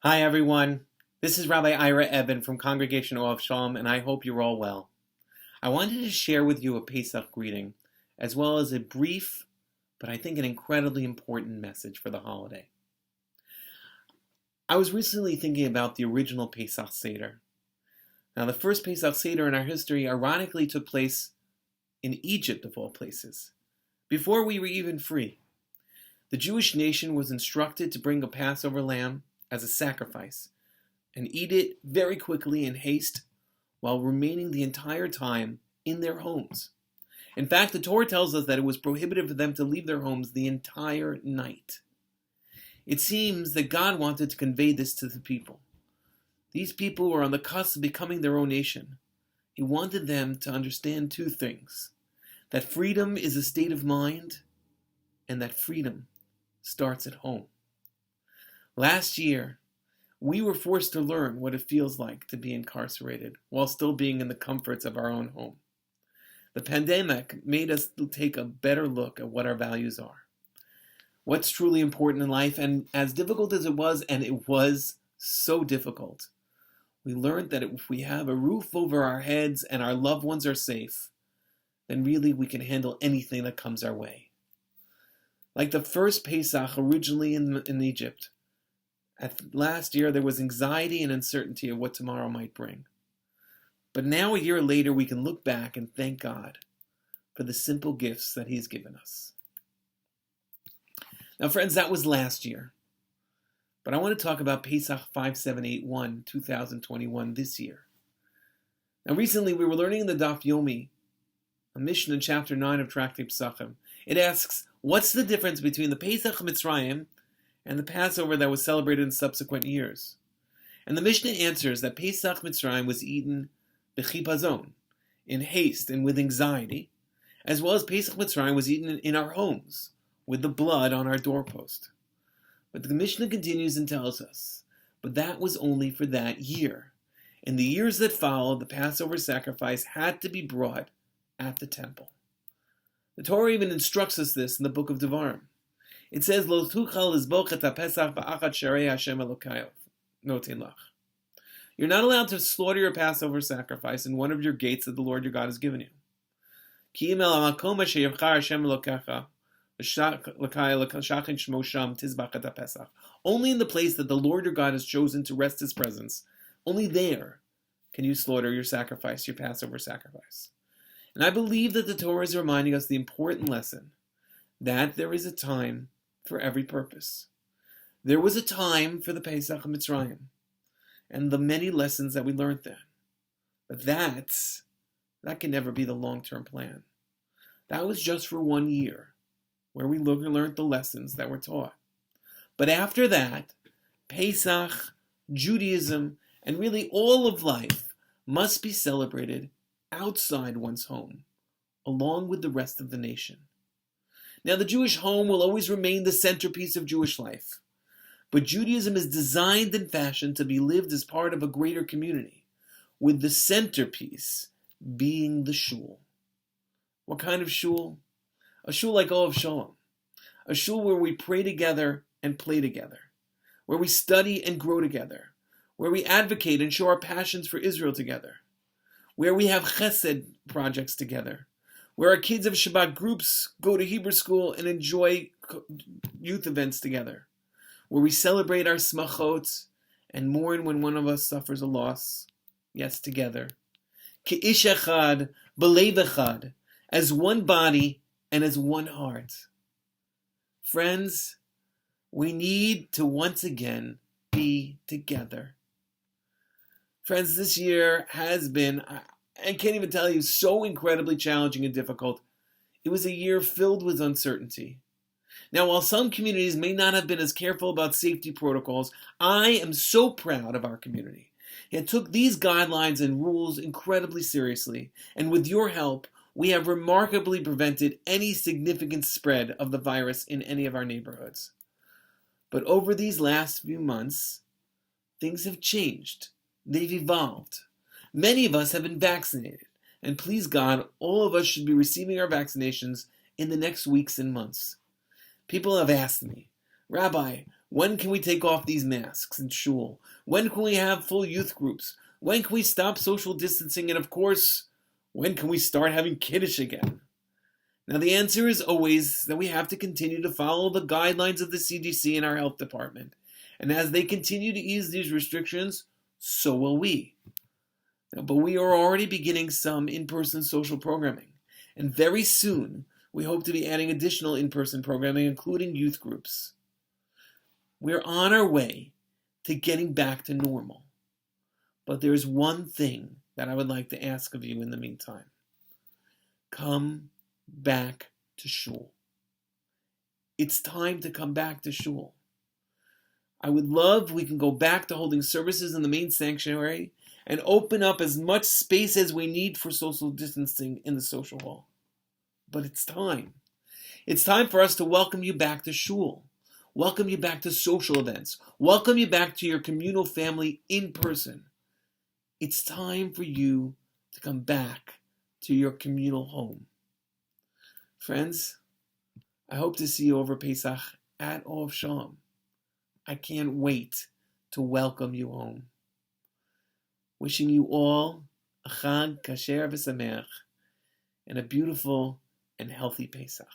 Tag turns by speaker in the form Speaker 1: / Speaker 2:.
Speaker 1: Hi everyone, this is Rabbi Ebbin from Congregation Ohav Shalom, and I hope you're all well. I wanted to share with you a Pesach greeting, as well as a brief, but I think an incredibly important message for the holiday. I was recently thinking about the original Pesach Seder. Now, the first Pesach Seder in our history ironically took place in Egypt, of all places, before we were even free. The Jewish nation was instructed to bring a Passover lamb as a sacrifice and eat it very quickly in haste while remaining the entire time in their homes. In fact, the Torah tells us that it was prohibited for them to leave their homes the entire night. It seems that God wanted to convey this to the people. These people were on the cusp of becoming their own nation. He wanted them to understand two things: that freedom is a state of mind, and that freedom starts at home. Last year, we were forced to learn what it feels like to be incarcerated while still being in the comforts of our own home. The pandemic made us take a better look at what our values are, what's truly important in life, and as difficult as it was, and it was so difficult, we learned that if we have a roof over our heads and our loved ones are safe, then really we can handle anything that comes our way. Like the first Pesach originally in Egypt, last year there was anxiety and uncertainty of what tomorrow might bring. But now, a year later, we can look back and thank God for the simple gifts that He's given us. Now, friends, that was last year. But I want to talk about Pesach 5781, 2021, this year. Now, recently we were learning in the Daf Yomi, a Mishnah in chapter 9 of Tractate Pesachim. It asks, what's the difference between the Pesach Mitzrayim and the Passover that was celebrated in subsequent years? And the Mishnah answers that Pesach Mitzrayim was eaten b'chipazon, in haste and with anxiety, as well as Pesach Mitzrayim was eaten in our homes, with the blood on our doorpost. But the Mishnah continues and tells us, but that was only for that year. In the years that followed, the Passover sacrifice had to be brought at the temple. The Torah even instructs us this in the book of Devarim. It says, "Lo tuchal lizboch et haPesach ba'achat sharei Hashem Elokayev noten lach." You're not allowed to slaughter your Passover sacrifice in one of your gates that the Lord your God has given you. Ki im el hamakom asher yivchar Hashem Elokecha l'shachin shmo sham tizbach et haPesach. Only in the place that the Lord your God has chosen to rest His presence, only there can you slaughter your sacrifice, your Passover sacrifice. And I believe that the Torah is reminding us the important lesson that there is a time for every purpose. There was a time for the Pesach Mitzrayim and the many lessons that we learned then. But that can never be the long-term plan. That was just for 1 year, where we learned the lessons that were taught. But after that, Pesach, Judaism, and really all of life must be celebrated outside one's home, along with the rest of the nation. Now, the Jewish home will always remain the centerpiece of Jewish life, but Judaism is designed and fashioned to be lived as part of a greater community, with the centerpiece being the shul. What kind of shul? A shul like Ohav Shalom, a shul where we pray together and play together, where we study and grow together, where we advocate and show our passions for Israel together, where we have chesed projects together, where our kids of Shabbat groups go to Hebrew school and enjoy youth events together, where we celebrate our smachot and mourn when one of us suffers a loss, yes, together. Ke'ish echad, b'lev echad, as one body and as one heart. Friends, we need to once again be together. Friends, this year has been, I can't even tell you, so incredibly challenging and difficult. It was a year filled with uncertainty. Now, while some communities may not have been as careful about safety protocols, I am so proud of our community. It took these guidelines and rules incredibly seriously, and with your help, we have remarkably prevented any significant spread of the virus in any of our neighborhoods. But over these last few months, things have changed. They've evolved. Many of us have been vaccinated, and please God, all of us should be receiving our vaccinations in the next weeks and months. People have asked me, Rabbi, When can we take off these masks in shul? When can we have full youth groups? When can we stop social distancing? And of course, when can we start having kiddush again? Now the answer is always that we have to continue to follow the guidelines of the CDC and our health department. And as they continue to ease these restrictions, so will we. But we are already beginning some in-person social programming. And very soon, we hope to be adding additional in-person programming, including youth groups. We're on our way to getting back to normal. But there's one thing that I would like to ask of you in the meantime. Come back to shul. It's time to come back to shul. I would love if we can go back to holding services in the main sanctuary and open up as much space as we need for social distancing in the social hall. But it's time. It's time for us to welcome you back to shul. Welcome you back to social events. Welcome you back to your communal family in person. It's time for you to come back to your communal home. Friends, I hope to see you over Pesach at Ohav Shalom. I can't wait to welcome you home. Wishing you all a Chag Kasher v'Sameach and a beautiful and healthy Pesach.